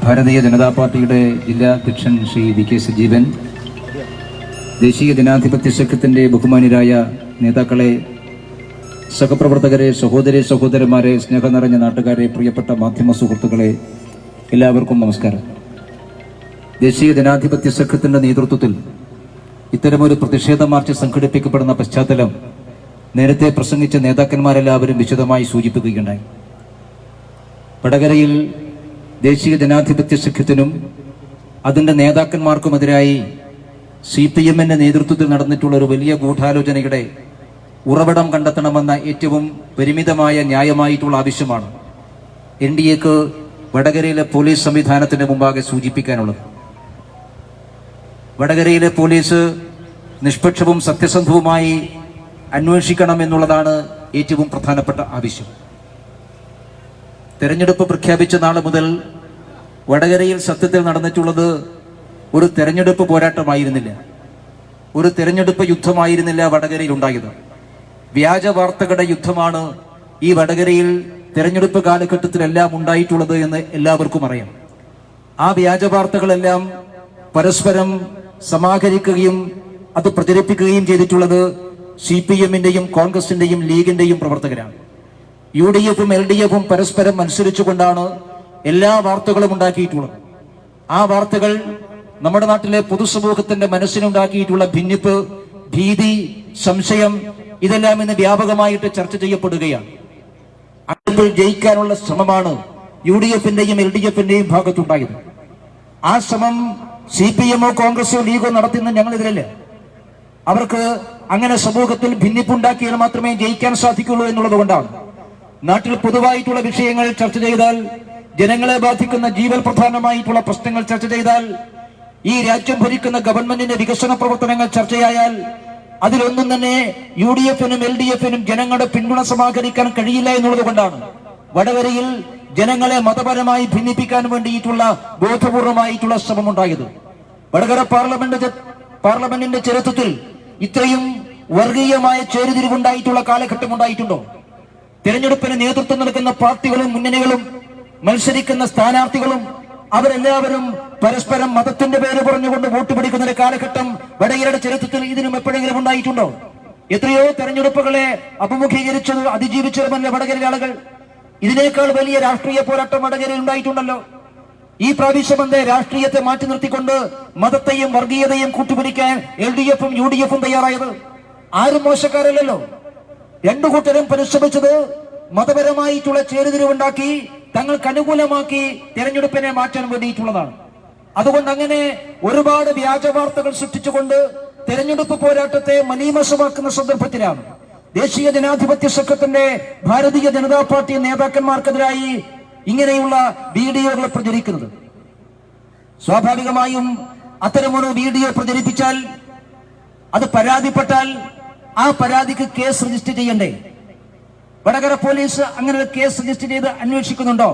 ഭാരതീയ ജനതാ പാർട്ടിയുടെ ജില്ലാ അധ്യക്ഷൻ ശ്രീ വി കെ സജീവൻ, ദേശീയ ജനാധിപത്യ സഖ്യത്തിൻ്റെ ബഹുമാന്യരായ നേതാക്കളെ, സഹപ്രവർത്തകരെ, സഹോദരന്മാരെ, സ്നേഹം നിറഞ്ഞ നാട്ടുകാരെ, പ്രിയപ്പെട്ട മാധ്യമ സുഹൃത്തുക്കളെ, എല്ലാവർക്കും നമസ്കാരം. ദേശീയ ജനാധിപത്യ സഖ്യത്തിൻ്റെ നേതൃത്വത്തിൽ ഇത്തരമൊരു പ്രതിഷേധ മാർച്ച് സംഘടിപ്പിക്കപ്പെടുന്ന പശ്ചാത്തലം നേരത്തെ പ്രസംഗിച്ച നേതാക്കന്മാരെല്ലാവരും വിശദമായി സൂചിപ്പിക്കുകയുണ്ടായി. വടകരയിൽ ദേശീയ ജനാധിപത്യ സഖ്യത്തിനും അതിൻ്റെ നേതാക്കന്മാർക്കുമെതിരായി CPM-ന്റെ നേതൃത്വത്തിൽ നടന്നിട്ടുള്ള ഒരു വലിയ ഗൂഢാലോചനയുടെ ഉറവിടം കണ്ടെത്തണമെന്ന ഏറ്റവും പരിമിതമായ ന്യായമായിട്ടുള്ള ആവശ്യമാണ് NDAക്ക് വടകരയിലെ പോലീസ് സംവിധാനത്തിന്റെ മുമ്പാകെ സൂചിപ്പിക്കാനുള്ളത്. വടകരയിലെ പോലീസ് നിഷ്പക്ഷവും സത്യസന്ധവുമായി അന്വേഷിക്കണം എന്നുള്ളതാണ് ഏറ്റവും പ്രധാനപ്പെട്ട ആവശ്യം. തെരഞ്ഞെടുപ്പ് പ്രഖ്യാപിച്ച നാൾ മുതൽ വടകരയിൽ സത്യത്തിൽ നടന്നിട്ടുള്ളത് ഒരു തെരഞ്ഞെടുപ്പ് പോരാട്ടമായിരുന്നില്ല, ഒരു തെരഞ്ഞെടുപ്പ് യുദ്ധമായിരുന്നില്ല വടകരയിൽ ഉണ്ടായത്. വ്യാജ വാർത്തകളുടെ യുദ്ധമാണ് ഈ വടകരയിൽ തെരഞ്ഞെടുപ്പ് കാലഘട്ടത്തിലെല്ലാം ഉണ്ടായിട്ടുള്ളത് എന്ന് എല്ലാവർക്കും അറിയാം. ആ വ്യാജ വാർത്തകളെല്ലാം പരസ്പരം സമാഹരിക്കുകയും അത് പ്രചരിപ്പിക്കുകയും ചെയ്തിട്ടുള്ളത് CPM-ന്റെയും കോൺഗ്രസിന്റെയും ലീഗിന്റെയും പ്രവർത്തകരാണ്. UDF-ഉം LDF-ഉം പരസ്പരം മത്സരിച്ചുകൊണ്ടാണ് എല്ലാ വാർത്തകളും ഉണ്ടാക്കിയിട്ടുള്ളത്. ആ വാർത്തകൾ നമ്മുടെ നാട്ടിലെ പൊതുസമൂഹത്തിന്റെ മനസ്സിനുണ്ടാക്കിയിട്ടുള്ള ഭിന്നിപ്പ്, ഭീതി, സംശയം ഇതെല്ലാം ഇന്ന് വ്യാപകമായിട്ട് ചർച്ച ചെയ്യപ്പെടുകയാണ്. അപ്പോൾ ജയിക്കാനുള്ള ശ്രമമാണ് UDF-ന്റെയും LDF-ന്റെയും ഭാഗത്തുണ്ടായത്. ആ ശ്രമം CPM-ഓ കോൺഗ്രസോ ലീഗോ നടത്തുന്ന ഞങ്ങളിതിലല്ല. അവർക്ക് അങ്ങനെ സമൂഹത്തിൽ ഭിന്നിപ്പുണ്ടാക്കിയാൽ മാത്രമേ ജയിക്കാൻ സാധിക്കുള്ളൂ എന്നുള്ളത് കൊണ്ടാണ്. നാട്ടിൽ പൊതുവായിട്ടുള്ള വിഷയങ്ങൾ ചർച്ച ചെയ്താൽ, ജനങ്ങളെ ബാധിക്കുന്ന ജീവൽ പ്രധാനമായിട്ടുള്ള പ്രശ്നങ്ങൾ ചർച്ച ചെയ്താൽ, ഈ രാജ്യം ഭരിക്കുന്ന ഗവൺമെന്റിന്റെ വികസന പ്രവർത്തനങ്ങൾ ചർച്ചയായാൽ അതിലൊന്നും തന്നെ UDF-നും LDF-നും ജനങ്ങളുടെ പിന്തുണ സമാഹരിക്കാൻ കഴിയില്ല എന്നുള്ളത് കൊണ്ടാണ് വടകരയിൽ ജനങ്ങളെ മതപരമായി ഭിന്നിപ്പിക്കാൻ വേണ്ടിയിട്ടുള്ള ബോധപൂർവമായിട്ടുള്ള ശ്രമമുണ്ടായത്. വടകര പാർലമെന്റിന്റെ ചരിത്രത്തിൽ ഇത്രയും വർഗീയമായ ചേരിതിരിവുണ്ടായിട്ടുള്ള കാലഘട്ടം ഉണ്ടായിട്ടുണ്ടോ? തെരഞ്ഞെടുപ്പിന് നേതൃത്വം നൽകുന്ന പാർട്ടികളും മുന്നണികളും മത്സരിക്കുന്ന സ്ഥാനാർത്ഥികളും അവരെല്ലാവരും പരസ്പരം മതത്തിന്റെ പേര് പറഞ്ഞുകൊണ്ട് വോട്ട് പിടിക്കുന്ന ഒരു കാലഘട്ടം വടകരയുടെ ചരിത്രത്തിൽ ഇതിനും എപ്പോഴെങ്കിലും ഉണ്ടായിട്ടുണ്ടോ? എത്രയോ തെരഞ്ഞെടുപ്പുകളെ അഭിമുഖീകരിച്ചത് അതിജീവിച്ചതുമല്ല വടകരയിലെ ആളുകൾ. ഇതിനേക്കാൾ വലിയ രാഷ്ട്രീയ പോരാട്ടം വടകരയിൽ ഉണ്ടായിട്ടുണ്ടല്ലോ. ഈ പ്രാവശ്യം രാഷ്ട്രീയത്തെ മാറ്റി നിർത്തിക്കൊണ്ട് മതത്തെയും വർഗീയതയും കൂട്ടുപിടിക്കാൻ LDF-ഉം UDF-ഉം തയ്യാറായത്. ആരും മോശക്കാരല്ലല്ലോ. രണ്ടു കൂട്ടരും പരിശ്രമിച്ചത് മതപരമായിട്ടുള്ള ചേരുതിരിവുണ്ടാക്കി തങ്ങൾക്ക് അനുകൂലമാക്കി തെരഞ്ഞെടുപ്പിനെ മാറ്റാൻ വേണ്ടിയിട്ടുള്ളതാണ്. അതുകൊണ്ട് അങ്ങനെ ഒരുപാട് വ്യാജ വാർത്തകൾ സൃഷ്ടിച്ചുകൊണ്ട് തെരഞ്ഞെടുപ്പ് പോരാട്ടത്തെ മലീമസമാക്കുന്ന സന്ദർഭത്തിലാണ് ദേശീയ ജനാധിപത്യ സഖ്യത്തിന്റെ ഭാരതീയ ജനതാ പാർട്ടി നേതാക്കന്മാർക്കെതിരായി ഇങ്ങനെയുള്ള വീഡിയോകൾ പ്രചരിക്കുന്നത്. സ്വാഭാവികമായും അത്തരമൊരു വീഡിയോ പ്രചരിപ്പിച്ചാൽ, അത് പരാതിപ്പെട്ടാൽ ആ പരാതിക്ക് കേസ് രജിസ്റ്റർ ചെയ്യണ്ടേ? വടകര പോലീസ് അങ്ങനെ ഒരു കേസ് രജിസ്റ്റർ ചെയ്ത് അന്വേഷിക്കുന്നുണ്ടോ?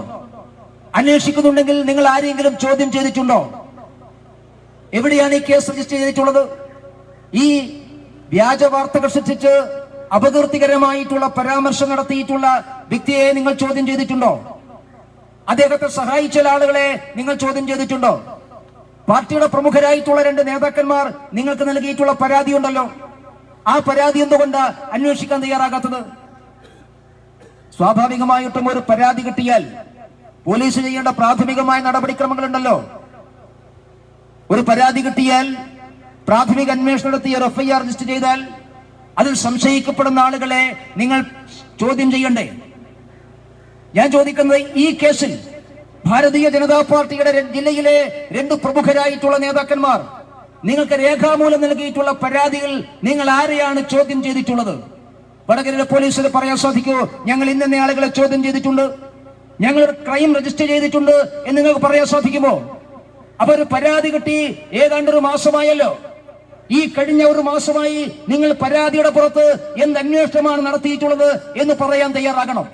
അന്വേഷിക്കുന്നുണ്ടെങ്കിൽ നിങ്ങൾ ആരെങ്കിലും ചോദ്യം ചെയ്തിട്ടുണ്ടോ? എവിടെയാണ് ഈ കേസ് രജിസ്റ്റർ ചെയ്തിട്ടുള്ളത്? ഈ വ്യാജ വാർത്തകൾ സൃഷ്ടിച്ച് അപകീർത്തികരമായിട്ടുള്ള പരാമർശം നടത്തിയിട്ടുള്ള വ്യക്തിയെ നിങ്ങൾ ചോദ്യം ചെയ്തിട്ടുണ്ടോ? അദ്ദേഹത്തെ സഹായിച്ച ആളുകളെ നിങ്ങൾ ചോദ്യം ചെയ്തിട്ടുണ്ടോ? പാർട്ടിയുടെ പ്രമുഖരായിട്ടുള്ള 2 നേതാക്കന്മാർ നിങ്ങൾക്ക് നൽകിയിട്ടുള്ള പരാതി ഉണ്ടല്ലോ. ആ പരാതി എന്തുകൊണ്ട് അന്വേഷിക്കാൻ തയ്യാറാകാത്തത്? സ്വാഭാവികമായിട്ടും ഒരു പരാതി കിട്ടിയാൽ പോലീസ് ചെയ്യേണ്ട പ്രാഥമികമായ നടപടിക്രമങ്ങളുണ്ടല്ലോ. ഒരു പരാതി കിട്ടിയാൽ പ്രാഥമിക അന്വേഷണം നടത്തി FIR രജിസ്റ്റർ ചെയ്താൽ അതിൽ സംശയിക്കപ്പെടുന്ന ആളുകളെ നിങ്ങൾ ചോദ്യം ചെയ്യണ്ടേ? ഞാൻ ചോദിക്കുന്നത്, ഈ കേസിൽ ഭാരതീയ ജനതാ പാർട്ടിയുടെ ജില്ലയിലെ 2 പ്രമുഖരായിട്ടുള്ള നേതാക്കന്മാർ നിങ്ങൾക്ക് രേഖാമൂലം നൽകിയിട്ടുള്ള പരാതികൾ നിങ്ങൾ ആരെയാണ് ചോദ്യം ചെയ്തിട്ടുള്ളത്? വടകരയിലെ പോലീസിന് പറയാൻ സാധിക്കുമോ, ഞങ്ങൾ ഇന്ന ആളുകളെ ചോദ്യം ചെയ്തിട്ടുണ്ട്, ഞങ്ങൾ ക്രൈം രജിസ്റ്റർ ചെയ്തിട്ടുണ്ട് എന്ന് നിങ്ങൾക്ക് പറയാൻ സാധിക്കുമോ? അപ്പൊ ഒരു പരാതി കിട്ടി ഏതാണ്ട് ഒരു മാസമായല്ലോ. ഈ കഴിഞ്ഞ ഒരു മാസമായി നിങ്ങൾ പരാതിയുടെ പുറത്ത് എന്ത് അന്വേഷണമാണ് നടത്തിയിട്ടുള്ളത് എന്ന് പറയാൻ തയ്യാറാകണം.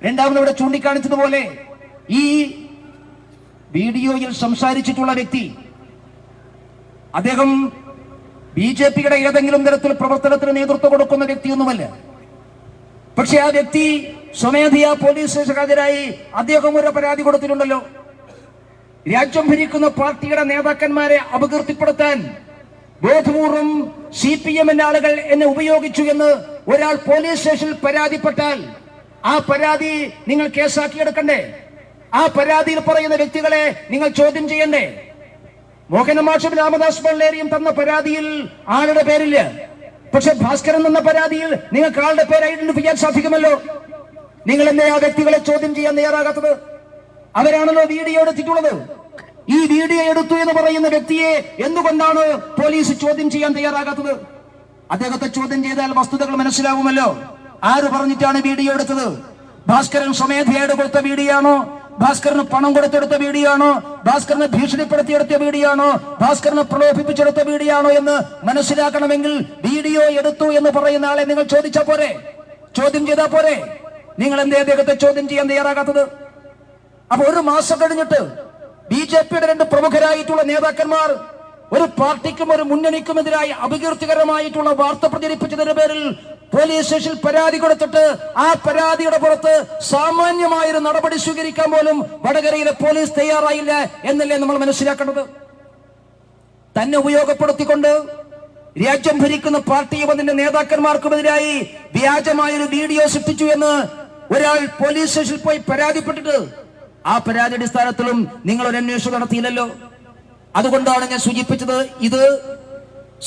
രണ്ടാമത് ഇവിടെ ചൂണ്ടിക്കാണിച്ചതുപോലെ ഈ വീഡിയോയിൽ സംസാരിച്ചിട്ടുള്ള വ്യക്തി, അദ്ദേഹം BJP-യുടെ ഏതെങ്കിലും തരത്തിൽ പ്രവർത്തനത്തിന് നേതൃത്വം കൊടുക്കുന്ന വ്യക്തിയൊന്നുമല്ല. പക്ഷെ ആ വ്യക്തി സ്വമേധയാ പോലീസ് സ്റ്റേഷൻ ഹാജരായി അദ്ദേഹം ഒരു പരാതി കൊടുത്തിട്ടുണ്ടല്ലോ. രാജ്യം ഭരിക്കുന്ന പാർട്ടിയുടെ നേതാക്കന്മാരെ അപകീർത്തിപ്പെടുത്താൻ ബോധപൂർവം CPM ആളുകൾ എന്നെ ഉപയോഗിച്ചു എന്ന് ഒരാൾ പോലീസ് സ്റ്റേഷനിൽ പരാതിപ്പെട്ടാൽ ആ പരാതി നിങ്ങൾ കേസാക്കിയെടുക്കണ്ടേ? ആ പരാതിയിൽ പറയുന്ന വ്യക്തികളെ നിങ്ങൾ ചോദ്യം ചെയ്യണ്ടേ? മോഹനമാഷും രാമദാസ് പള്ളേരിയും തന്ന പരാതിയിൽ ആളുടെ പേരില്ല. പക്ഷെ ഭാസ്കരൻ എന്ന പരാതിയിൽ നിങ്ങൾക്ക് ആളുടെ പേര് ഐഡന്റിഫൈ ചെയ്യാൻ സാധിക്കുമല്ലോ. നിങ്ങൾ എന്നെ ആ വ്യക്തികളെ ചോദ്യം ചെയ്യാൻ തയ്യാറാകാത്തത്? അവരാണല്ലോ വീഡിയോ എടുത്തിട്ടുള്ളത്. ഈ വീഡിയോ എടുത്തു എന്ന് പറയുന്ന വ്യക്തിയെ എന്തുകൊണ്ടാണ് പോലീസ് ചോദ്യം ചെയ്യാൻ തയ്യാറാകാത്തത്? അദ്ദേഹത്തെ ചോദ്യം ചെയ്താൽ വസ്തുതകൾ മനസ്സിലാവുമല്ലോ. ആര് പറഞ്ഞിട്ടാണ് വീഡിയോ എടുത്തത്? ഭാസ്കരൻ സ്വമേധയായിട്ട് കൊടുത്ത വീഡിയോ ആണോ? ഭാസ്കരന് പണം കൊടുത്തെടുത്ത വീഡിയോ ആണോ? ഭാസ്കരനെ ഭീഷണിപ്പെടുത്തിയെടുത്ത വീഡിയോ ആണോ? ഭാസ്കരനെ പ്രലോഭിപ്പിച്ചെടുത്ത വീഡിയോ ആണോ എന്ന് മനസ്സിലാക്കണമെങ്കിൽ വീഡിയോ എടുത്തു എന്ന് പറയുന്ന ആളെ നിങ്ങൾ ചോദിച്ചാ പോരെ? ചോദ്യം ചെയ്താ പോരെ? നിങ്ങൾ എന്തേ അദ്ദേഹത്തെ ചോദ്യം ചെയ്യാൻ തയ്യാറാകാത്തത്? അപ്പൊ ഒരു മാസം കഴിഞ്ഞിട്ട് BJPയുടെ 2 പ്രമുഖരായിട്ടുള്ള നേതാക്കന്മാർ ഒരു പാർട്ടിക്കും ഒരു മുന്നണിക്കുമെതിരായി അപകീർത്തികരമായിട്ടുള്ള വാർത്ത പ്രചരിപ്പിച്ചതിന്റെ പേരിൽ പോലീസ് സ്റ്റേഷനിൽ പരാതി കൊടുത്തിട്ട് ആ പരാതിയുടെ പുറത്ത് സാമാന്യമായൊരു നടപടി സ്വീകരിക്കാൻ പോലും വടകരയിലെ പോലീസ് തയ്യാറായില്ല എന്നല്ലേ നമ്മൾ മനസ്സിലാക്കേണ്ടത്? തന്നെ ഉപയോഗപ്പെടുത്തിക്കൊണ്ട് രാജ്യം ഭരിക്കുന്ന പാർട്ടിയും അതിന്റെ നേതാക്കന്മാർക്കുമെതിരായി വ്യാജമായൊരു വീഡിയോ സൃഷ്ടിച്ചു എന്ന് ഒരാൾ പോലീസ് സ്റ്റേഷനിൽ പോയി പരാതിപ്പെട്ടിട്ട് ആ പരാതി അടിസ്ഥാനത്തിലും നിങ്ങൾ ഒരു അന്വേഷണം നടത്തിയില്ലല്ലോ. അതുകൊണ്ടാണ് ഞാൻ സൂചിപ്പിച്ചത്, ഇത്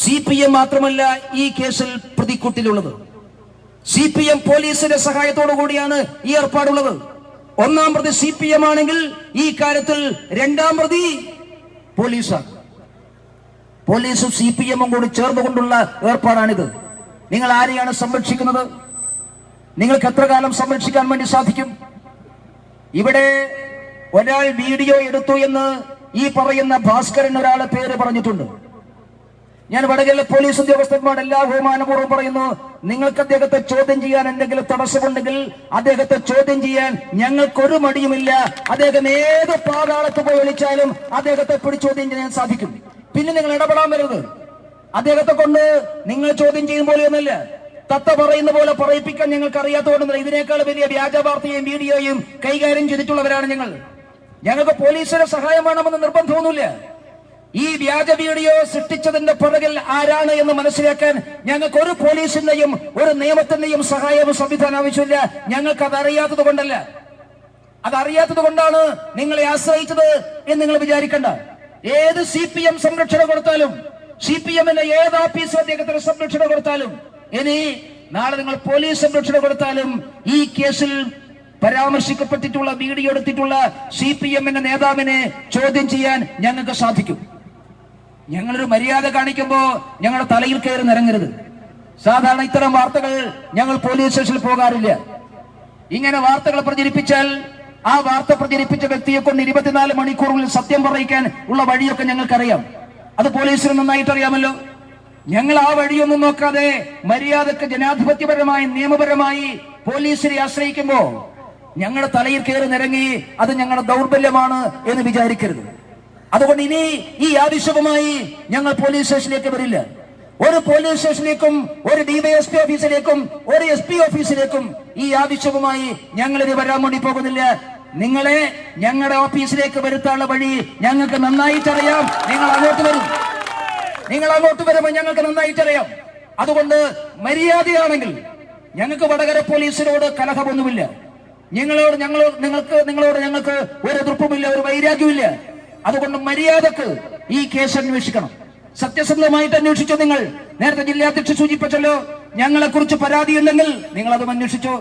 CPM മാത്രമല്ല ഈ കേസിൽ പ്രതിക്കൂട്ടിലുള്ളത്. CPM പോലീസിന്റെ സഹായത്തോടു കൂടിയാണ് ഈ ഏർപ്പാടുള്ളത്. 1-ാം പ്രതി CPM ആണെങ്കിൽ ഈ കാര്യത്തിൽ 2-ാം പ്രതി പോലീസാണ്. പോലീസും CPM കൂടി ചേർന്നുകൊണ്ടുള്ള ഏർപ്പാടാണിത്. നിങ്ങൾ ആരെയാണ് സംരക്ഷിക്കുന്നത്? നിങ്ങൾക്ക് എത്ര കാലം സംരക്ഷിക്കാൻ വേണ്ടി സാധിക്കും? ഇവിടെ ഒരാൾ വീഡിയോ എടുത്തു എന്ന് ഈ പറയുന്ന ഭാസ്കരൻ ഒരാളെ പേര് പറഞ്ഞിട്ടുണ്ട്. ഞാൻ വടകരയിലെ പോലീസ് ഉദ്യോഗസ്ഥന്മാർ എല്ലാ ബഹുമാനപൂർവ്വം പറയുന്നു, നിങ്ങൾക്ക് അദ്ദേഹത്തെ ചോദ്യം ചെയ്യാൻ എന്തെങ്കിലും തടസ്സമുണ്ടെങ്കിൽ അദ്ദേഹത്തെ ചോദ്യം ചെയ്യാൻ ഞങ്ങൾക്കൊരു മടിയുമില്ല. അദ്ദേഹം ഏത് പാതാളത്ത് പോയി വിളിച്ചാലും അദ്ദേഹത്തെ ചോദ്യം ചെയ്യാൻ സാധിക്കും. പിന്നെ നിങ്ങൾ ഇടപെടാൻ വരരുത്. അദ്ദേഹത്തെ കൊണ്ട് നിങ്ങൾ ചോദ്യം ചെയ്യും പോലെയൊന്നുമില്ല. തത്ത പറയുന്ന പോലെ പറയിപ്പിക്കാൻ ഞങ്ങൾക്ക് അറിയാത്തതുകൊണ്ടൊന്നുമില്ല. ഇതിനേക്കാൾ വലിയ വ്യാജ വാർത്തയും വീഡിയോയും കൈകാര്യം ചെയ്തിട്ടുള്ളവരാണ് ഞങ്ങൾ. ഞങ്ങൾക്ക് പോലീസിന്റെ സഹായം വേണമെന്ന് നിർബന്ധമൊന്നുമില്ല. ഈ വ്യാജ വീഡിയോ സൃഷ്ടിച്ചതിന്റെ പുറകിൽ ആരാണ് എന്ന് മനസ്സിലാക്കാൻ ഞങ്ങൾക്ക് ഒരു പോലീസിന്റെയും ഒരു നിയമത്തിന്റെയും സഹായവും സംവിധാനം ആവശ്യമില്ല. ഞങ്ങൾക്ക് അതറിയാത്തത് കൊണ്ടല്ല. അതറിയാത്തത് കൊണ്ടാണ് നിങ്ങളെ ആശ്രയിച്ചത് എന്ന് നിങ്ങൾ വിചാരിക്കണ്ട. ഏത് CPM സംരക്ഷണം കൊടുത്താലും, CPMന്റെ ഏത് ഓഫീസ് അദ്ദേഹത്തിന് സംരക്ഷണം കൊടുത്താലും, ഇനി നാളെ നിങ്ങൾ പോലീസ് സംരക്ഷണം കൊടുത്താലും ഈ കേസിൽ പരാമർശിക്കപ്പെട്ടിട്ടുള്ള വീഡിയോ എടുത്തിട്ടുള്ള CPMന്റെ നേതാവിനെ ചോദ്യം ചെയ്യാൻ ഞങ്ങൾക്ക് സാധിക്കും. ഞങ്ങളൊരു മര്യാദ കാണിക്കുമ്പോ ഞങ്ങളുടെ തലയിൽ കയറി നിറങ്ങരുത്. സാധാരണ ഇത്തരം വാർത്തകൾ ഞങ്ങൾ പോലീസ് സ്റ്റേഷനിൽ പോകാറില്ല. ഇങ്ങനെ വാർത്തകൾ പ്രചരിപ്പിച്ചാൽ ആ വാർത്ത പ്രചരിപ്പിച്ച വ്യക്തിയെ കൊണ്ട് 24 മണിക്കൂറുകളിൽ സത്യം പറയിക്കാൻ ഉള്ള വഴിയൊക്കെ ഞങ്ങൾക്കറിയാം. അത് പോലീസിന് നന്നായിട്ട് അറിയാമല്ലോ. ഞങ്ങൾ ആ വഴിയൊന്നും നോക്കാതെ മര്യാദക്ക് ജനാധിപത്യപരമായി നിയമപരമായി പോലീസിനെ ആശ്രയിക്കുമ്പോ ഞങ്ങളുടെ തലയിൽ കയറി നിരങ്ങി അത് ഞങ്ങളുടെ ദൗർബല്യമാണ് എന്ന് വിചാരിക്കരുത്. അതുകൊണ്ട് ഇനി ഈ ആവശ്യവുമായി ഞങ്ങൾ പോലീസ് സ്റ്റേഷനിലേക്ക് വരില്ല. ഒരു പോലീസ് സ്റ്റേഷനിലേക്കും ഒരു DYSP ഓഫീസിലേക്കും ഒരു SP ഓഫീസിലേക്കും ഈ ആവശ്യവുമായി ഞങ്ങൾ ഇത് വരാൻ വേണ്ടി പോകുന്നില്ല. നിങ്ങളെ ഞങ്ങളുടെ ഓഫീസിലേക്ക് വരുത്താനുള്ള വഴി ഞങ്ങൾക്ക് നന്നായിട്ടറിയാം. നിങ്ങൾ അങ്ങോട്ട് വരുമ്പോൾ ഞങ്ങൾക്ക് നന്നായിട്ടറിയാം. അതുകൊണ്ട് മര്യാദയാണെങ്കിൽ ഞങ്ങൾക്ക് വടകര പോലീസിനോട് കലഹമൊന്നുമില്ല. നിങ്ങളോട് ഞങ്ങൾക്ക് ഒരു എതിർപ്പുമില്ല, ഒരു വൈരാഗ്യമില്ല. അതുകൊണ്ട് മര്യാദക്ക് ഈ കേസ് അന്വേഷിക്കണം. സത്യസന്ധമായിട്ട് അന്വേഷിച്ചോ. നിങ്ങൾ നേരത്തെ ജില്ലാധ്യക്ഷൻ സൂചിപ്പിച്ചല്ലോ, ഞങ്ങളെ കുറിച്ച് പരാതി ഉണ്ടെങ്കിൽ നിങ്ങൾ അതും അന്വേഷിച്ചോ.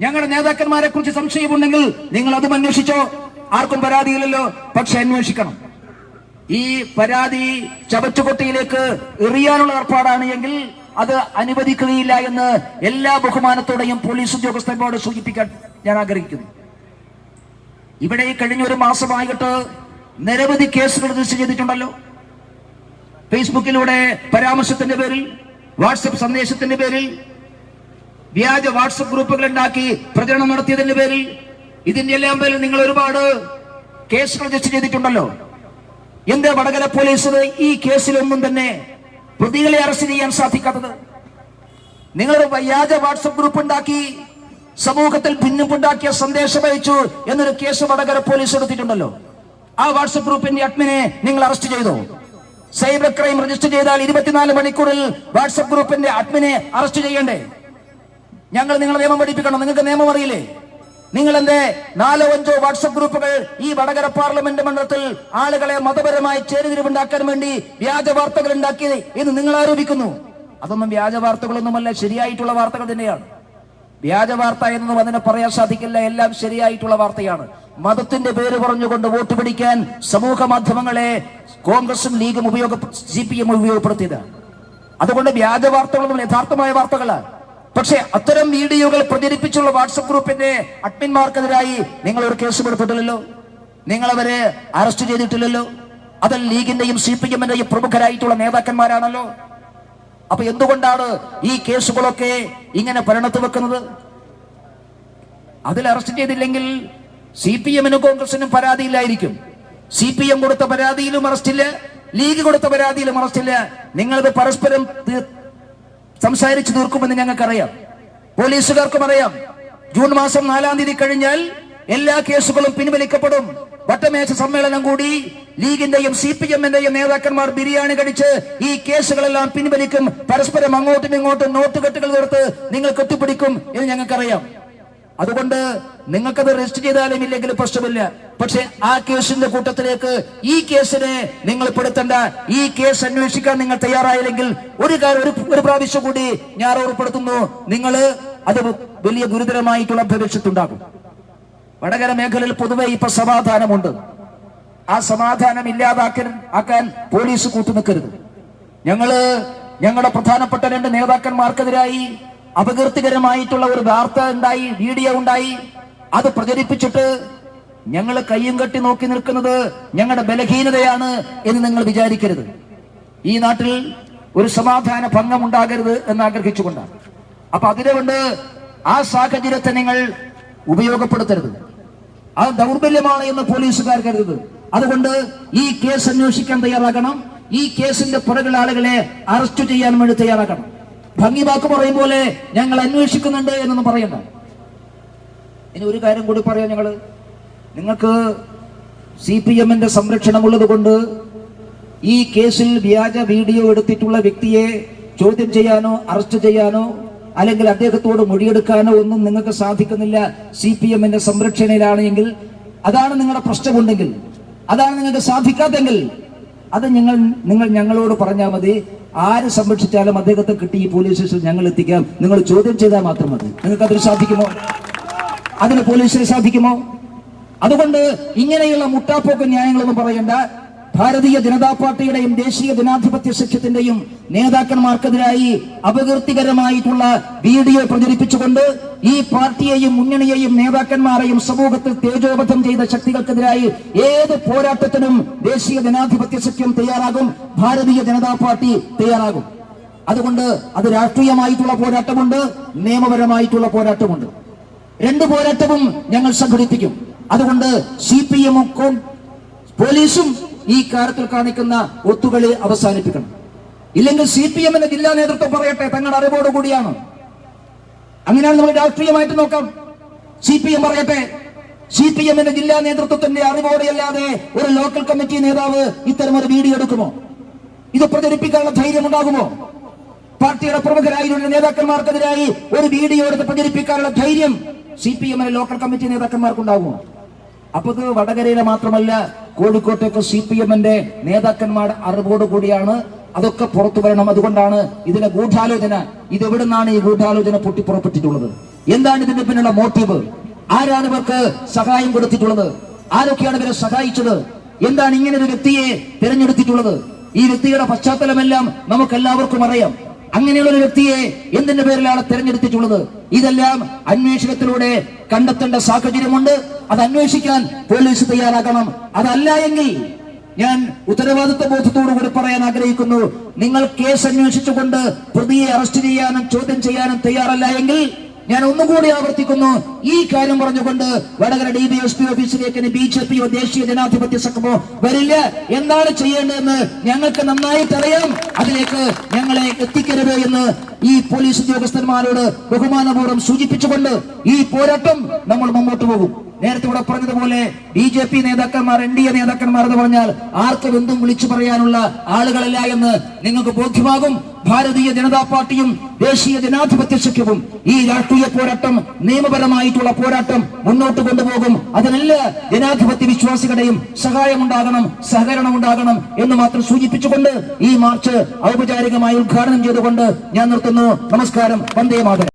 ഞങ്ങളുടെ നേതാക്കന്മാരെ കുറിച്ച് സംശയമുണ്ടെങ്കിൽ നിങ്ങൾ അതും അന്വേഷിച്ചോ. ആർക്കും പരാതിയില്ലല്ലോ, പക്ഷെ അന്വേഷിക്കണം. ഈ പരാതി ചവറ്റുകൊട്ടയിലേക്ക് എറിയാനുള്ള ഏർപ്പാടാണ് എങ്കിൽ അത് അനുവദിക്കുകയില്ല എന്ന് എല്ലാ ബഹുമാനത്തോടെയും പോലീസ് ഉദ്യോഗസ്ഥന്മാരോട് സൂചിപ്പിക്കാൻ ഞാൻ ആഗ്രഹിക്കുന്നു. ഇവിടെ കഴിഞ്ഞ ഒരു മാസമായിട്ട് നിരവധി കേസുകൾ രജിസ്റ്റർ ചെയ്തിട്ടുണ്ടല്ലോ. ഫേസ്ബുക്കിലൂടെ പരാമർശത്തിന്റെ പേരിൽ, വാട്സപ്പ് സന്ദേശത്തിന്റെ പേരിൽ, വ്യാജ വാട്സപ്പ് ഗ്രൂപ്പുകൾ ഉണ്ടാക്കി പ്രചരണം നടത്തിയതിന്റെ പേരിൽ, ഇതിന്റെ എല്ലാം പേരിൽ നിങ്ങൾ ഒരുപാട് കേസുകൾ രജിസ്റ്റർ ചെയ്തിട്ടുണ്ടല്ലോ. എന്താ വടകര പോലീസിന് ഈ കേസിലൊന്നും തന്നെ പ്രതികളെ അറസ്റ്റ് ചെയ്യാൻ സാധിക്കാത്തത്? നിങ്ങളൊരു വ്യാജ വാട്സപ്പ് ഗ്രൂപ്പ് ഉണ്ടാക്കി സമൂഹത്തിൽ ഭിന്നിപ്പുണ്ടാക്കിയ സന്ദേശം അയച്ചു എന്നൊരു കേസ് വടകര പോലീസ് എടുത്തിട്ടുണ്ടല്ലോ. ആ വാട്സപ്പ് ഗ്രൂപ്പിന്റെ അഡ്മിനെ നിങ്ങൾ അറസ്റ്റ് ചെയ്തോ? സൈബർ ക്രൈം രജിസ്റ്റർ ചെയ്താൽ 24 മണിക്കൂറിൽ വാട്സപ്പ് ഗ്രൂപ്പിന്റെ അഡ്മിനെ അറസ്റ്റ് ചെയ്യണ്ടേ? ഞങ്ങൾ നിങ്ങളെ നിയമം പഠിപ്പിക്കണം. നിങ്ങൾക്ക് നിയമം അറിയില്ലേ? നിങ്ങൾ എന്റെ 4-5 വാട്സപ്പ് ഗ്രൂപ്പുകൾ ഈ വടകര പാർലമെന്റ് മണ്ഡലത്തിൽ ആളുകളെ മതപരമായി ചേരിതിരിവുണ്ടാക്കാൻ വേണ്ടി വ്യാജ വാർത്തകൾ ഉണ്ടാക്കി എന്ന് നിങ്ങൾ ആരോപിക്കുന്നു. അതൊന്നും വ്യാജ വാർത്തകളൊന്നുമല്ല, ശരിയായിട്ടുള്ള വാർത്തകൾ തന്നെയാണ്. വ്യാജ വാർത്ത എന്നൊന്നും അതിനെ പറയാൻ സാധിക്കില്ല. എല്ലാം ശരിയായിട്ടുള്ള വാർത്തയാണ്. മതത്തിന്റെ പേര് പറഞ്ഞുകൊണ്ട് വോട്ട് പിടിക്കാൻ സമൂഹ മാധ്യമങ്ങളെ കോൺഗ്രസും ലീഗും CPM ഉപയോഗപ്പെടുത്തിയത്. അതുകൊണ്ട് വ്യാജ വാർത്തകളൊന്നും യഥാർത്ഥമായ വാർത്തകളാണ്. പക്ഷെ അത്തരം വീഡിയോകൾ പ്രചരിപ്പിച്ചുള്ള വാട്സപ്പ് ഗ്രൂപ്പിന്റെ അഡ്മിന്മാർക്കെതിരായി നിങ്ങൾ ഒരു കേസ് എടുത്തിട്ടില്ലല്ലോ, നിങ്ങളവരെ അറസ്റ്റ് ചെയ്തിട്ടില്ലല്ലോ. അതിൽ ലീഗിന്റെയും CPM-ന്റെയും പ്രമുഖരായിട്ടുള്ള നേതാക്കന്മാരാണല്ലോ. അപ്പൊ എന്തുകൊണ്ടാണ് ഈ കേസുകളൊക്കെ ഇങ്ങനെ പരിണത്ത് വെക്കുന്നത്? അതിൽ അറസ്റ്റ് ചെയ്തില്ലെങ്കിൽ CPM-നും കോൺഗ്രസിനും പരാതിയില്ലായിരിക്കും. CPM കൊടുത്ത പരാതിയിലും അറസ്റ്റില്ല, ലീഗ് കൊടുത്ത പരാതിയിലും അറസ്റ്റില്ല. നിങ്ങളത് പരസ്പരം സംസാരിച്ചു തീർക്കുമെന്ന് ഞങ്ങൾക്കറിയാം, പോലീസുകാർക്കും അറിയാം. ജൂൺ മാസം 4-ാം തീയതി കഴിഞ്ഞാൽ എല്ലാ കേസുകളും പിൻവലിക്കപ്പെടും. വട്ടമേശ സമ്മേളനം കൂടി ലീഗിന്റെയും CPM-ന്റെയും നേതാക്കന്മാർ ബിരിയാണി കഴിച്ച് ഈ കേസുകളെല്ലാം പിൻവലിക്കും. പരസ്പരം അങ്ങോട്ടും ഇങ്ങോട്ടും നോട്ടുകെട്ടുകൾ തീർത്ത് നിങ്ങൾ കെട്ടിപ്പിടിക്കും എന്ന് ഞങ്ങൾക്കറിയാം. അതുകൊണ്ട് നിങ്ങൾക്കത് രജിസ്റ്റർ ചെയ്താലും ഇല്ലെങ്കിലും പ്രശ്നമില്ല. പക്ഷെ ആ കേസിന്റെ കൂട്ടത്തിലേക്ക് ഈ കേസിനെ നിങ്ങൾ പെടുത്തേണ്ട. ഈ കേസ് അന്വേഷിക്കാൻ നിങ്ങൾ തയ്യാറായില്ലെങ്കിൽ ഒരു പ്രാവശ്യം കൂടി ഞാൻ ഓർമ്മപ്പെടുത്തുന്നു, നിങ്ങൾ അത് വലിയ ഗുരുതരമായിട്ടുള്ള ഭവിഷ്യത്തുണ്ടാകും. വടകര മേഖലയിൽ പൊതുവെ ഇപ്പൊ സമാധാനമുണ്ട്. ആ സമാധാനം ഇല്ലാതാക്കാൻ പോലീസ് കൂട്ടുനിൽക്കരുത്. ഞങ്ങളുടെ പ്രധാനപ്പെട്ട 2 നേതാക്കന്മാർക്കെതിരായി അപകീർത്തികരമായിട്ടുള്ള ഒരു വാർത്ത ഉണ്ടായി, വീഡിയോ ഉണ്ടായി. അത് പ്രചരിപ്പിച്ചിട്ട് ഞങ്ങൾ കയ്യും കെട്ടി നോക്കി നിൽക്കുന്നത് ഞങ്ങളുടെ ബലഹീനതയാണ് എന്ന് നിങ്ങൾ വിചാരിക്കരുത്. ഈ നാട്ടിൽ ഒരു സമാധാന ഭംഗം ഉണ്ടാകരുത് എന്ന് ആഗ്രഹിച്ചുകൊണ്ടാണ്. അപ്പൊ അതിനുകൊണ്ട് ആ സാഹചര്യത്തെ നിങ്ങൾ ഉപയോഗപ്പെടുത്തരുത്. അത് ദൗർബല്യമാണ് എന്ന് പോലീസുകാർ കരുതരുത്. അതുകൊണ്ട് ഈ കേസ് അന്വേഷിക്കാൻ തയ്യാറാകണം. ഈ കേസിന്റെ പുറകിൽ ആളുകളെ അറസ്റ്റ് ചെയ്യാൻ വേണ്ടി തയ്യാറാക്കണം. ഭംഗി വാക്ക് പറയും പോലെ ഞങ്ങൾ അന്വേഷിക്കുന്നുണ്ട് എന്നൊന്നും പറയണ്ട. ഇനി ഒരു കാര്യം കൂടി പറയാം. നിങ്ങൾക്ക് CPM-ന്റെ സംരക്ഷണമുള്ളത് കൊണ്ട് ഈ കേസിൽ വ്യാജ വീഡിയോ എടുത്തിട്ടുള്ള വ്യക്തിയെ ചോദ്യം ചെയ്യാനോ അറസ്റ്റ് ചെയ്യാനോ അല്ലെങ്കിൽ അദ്ദേഹത്തോട് മൊഴിയെടുക്കാനോ ഒന്നും നിങ്ങൾക്ക് സാധിക്കുന്നില്ല. CPM-ന്റെ സംരക്ഷണയിലാണ് എങ്കിൽ, അതാണ് നിങ്ങളുടെ പ്രശ്നമുണ്ടെങ്കിൽ, അതാണ് നിങ്ങൾക്ക് സാധിക്കാത്തെങ്കിൽ അത് നിങ്ങൾ ഞങ്ങളോട് പറഞ്ഞാൽ മതി. ആര് സംരക്ഷിച്ചാലും അദ്ദേഹത്തെ കിട്ടി ഈ പോലീസ് സ്റ്റേഷനിൽ ഞങ്ങൾ എത്തിക്കാം. നിങ്ങൾ ചോദ്യം ചെയ്താൽ മാത്രം മതി. നിങ്ങൾക്ക് അതിന് സാധിക്കുമോ? അതിന് പോലീസിന് സാധിക്കുമോ? അതുകൊണ്ട് ഇങ്ങനെയുള്ള മുട്ടാപ്പോക്ക് ന്യായങ്ങളൊന്നും പറയണ്ട. ഭാരതീയ ജനതാ പാർട്ടിയുടെയും ദേശീയ ജനാധിപത്യ സഖ്യത്തിന്റെയും നേതാക്കന്മാർക്കെതിരായി അപകീർത്തികരമായിട്ടുള്ള വീഡിയോ പ്രചരിപ്പിച്ചുകൊണ്ട് ഈ പാർട്ടിയെയും മുന്നണിയെയും നേതാക്കന്മാരെയും സമൂഹത്തിൽ തേജോവധം ചെയ്ത ശക്തികൾക്കെതിരായി ഏത് പോരാട്ടത്തിനും ദേശീയ ജനാധിപത്യ സഖ്യം തയ്യാറാകും, ഭാരതീയ ജനതാ പാർട്ടി തയ്യാറാകും. അതുകൊണ്ട് അത് രാഷ്ട്രീയമായിട്ടുള്ള പോരാട്ടമുണ്ട്, നിയമപരമായിട്ടുള്ള പോരാട്ടമുണ്ട്. 2 പോരാട്ടവും ഞങ്ങൾ സംഘടിപ്പിക്കും. അതുകൊണ്ട് CPM-ഉം പോലീസും ഈ കാര്യത്തിൽ കാണിക്കുന്ന ഒത്തുകളി അവസാനിപ്പിക്കണം. ഇല്ലെങ്കിൽ CPM-ന്റെ ജില്ലാ നേതൃത്വം പറയട്ടെ, തങ്ങളുടെ അറിവോടുകൂടിയാണ്. അങ്ങനെയാണ് നമ്മൾ രാഷ്ട്രീയമായിട്ട് നോക്കാം. CPM പറയട്ടെ, CPM-ന്റെ ജില്ലാ നേതൃത്വത്തിന്റെ അറിവോടെയല്ലാതെ ഒരു ലോക്കൽ കമ്മിറ്റി നേതാവ് ഇത്തരം ഒരു വീഡിയോ എടുക്കുമോ? ഇത് പ്രചരിപ്പിക്കാനുള്ള ധൈര്യം ഉണ്ടാകുമോ? പാർട്ടിയുടെ പ്രമുഖരായിട്ടുള്ള നേതാക്കന്മാർക്കെതിരായി ഒരു വീഡിയോ എടുത്ത് പ്രചരിപ്പിക്കാനുള്ള ധൈര്യം CPM-ന്റെ ലോക്കൽ കമ്മിറ്റി നേതാക്കന്മാർക്കുണ്ടാകുമോ? അപ്പൊ ഇത് വടകരയിലെ മാത്രമല്ല, കോഴിക്കോട്ടേക്ക് CPM-ന്റെ നേതാക്കന്മാർ അറിവോടുകൂടിയാണ്. അതൊക്കെ പുറത്തു വരണം. അതുകൊണ്ടാണ് ഇതിലെ ഗൂഢാലോചന. ഇതെവിടുന്നാണ് ഈ ഗൂഢാലോചന പൊട്ടിപ്പുറപ്പെട്ടിട്ടുള്ളത്? എന്താണ് ഇതിന്റെ പിന്നിലുള്ള മോട്ടീവ്? ആരാണ് ഇവർക്ക് സഹായം കൊടുത്തിട്ടുള്ളത്? ആരൊക്കെയാണ് ഇവരെ സഹായിച്ചത്? എന്താണ് ഇങ്ങനെ ഒരു വ്യക്തിയെ തിരഞ്ഞെടുത്തിട്ടുള്ളത്? ഈ വ്യക്തിയുടെ പശ്ചാത്തലമെല്ലാം നമുക്ക് എല്ലാവർക്കും അറിയാം. അങ്ങനെയുള്ള ഒരു വ്യക്തിയെ എന്തിന്റെ പേരിലാണ് തിരഞ്ഞെടുത്തിട്ടുള്ളത്? ഇതെല്ലാം അന്വേഷണത്തിലൂടെ കണ്ടെത്തേണ്ട സാഹചര്യമുണ്ട്. അത് അന്വേഷിക്കാൻ പോലീസ് തയ്യാറാകണം. അതല്ല എങ്കിൽ ഞാൻ ഉത്തരവാദിത്വ ബോധത്തോടു കൂടി പറയാൻ ആഗ്രഹിക്കുന്നു, നിങ്ങൾ കേസ് അന്വേഷിച്ചുകൊണ്ട് പ്രതിയെ അറസ്റ്റ് ചെയ്യാനും ചോദ്യം ചെയ്യാനും തയ്യാറല്ല എങ്കിൽ ഞാൻ ഒന്നുകൂടി ആവർത്തിക്കുന്നു, ഈ കാര്യം പറഞ്ഞുകൊണ്ട് വടകര DVSP ഓഫീസിലേക്ക് BJPയോ ദേശീയ ജനാധിപത്യ സഖ്യമോ വരില്ല. എന്താണ് ചെയ്യേണ്ടതെന്ന് ഞങ്ങൾക്ക് നന്നായിട്ട് അറിയാം. അതിലേക്ക് ഞങ്ങളെ എത്തിക്കരുത് എന്ന് ഈ പോലീസ് ഉദ്യോഗസ്ഥന്മാരോട് ബഹുമാനപൂർവ്വം സൂചിപ്പിച്ചുകൊണ്ട് ഈ പോരാട്ടം നമ്മൾ മുമ്പോട്ട് പോകും. നേരത്തെ ഇവിടെ പറഞ്ഞതുപോലെ BJP നേതാക്കന്മാർ, NDA നേതാക്കന്മാർ എന്ന് പറഞ്ഞാൽ ആർക്കും എന്തും വിളിച്ചു പറയാനുള്ള ആളുകളല്ല എന്ന് നിങ്ങൾക്ക് ബോധ്യമാകും. ഭാരതീയ ജനതാ പാർട്ടിയും ദേശീയ ജനാധിപത്യ സഖ്യവും ഈ രാഷ്ട്രീയ പോരാട്ടം, നിയമപരമായിട്ടുള്ള പോരാട്ടം മുന്നോട്ട് കൊണ്ടുപോകും. അതിനെല്ലാ ജനാധിപത്യ വിശ്വാസികളുടെയും സഹായമുണ്ടാകണം, സഹകരണം ഉണ്ടാകണം എന്ന് മാത്രം സൂചിപ്പിച്ചുകൊണ്ട് ഈ മാർച്ച് ഔപചാരികമായി ഉദ്ഘാടനം ചെയ്തുകൊണ്ട് ഞാൻ നിർത്തുന്നു. നമസ്കാരം. വന്ദേ മാതരം.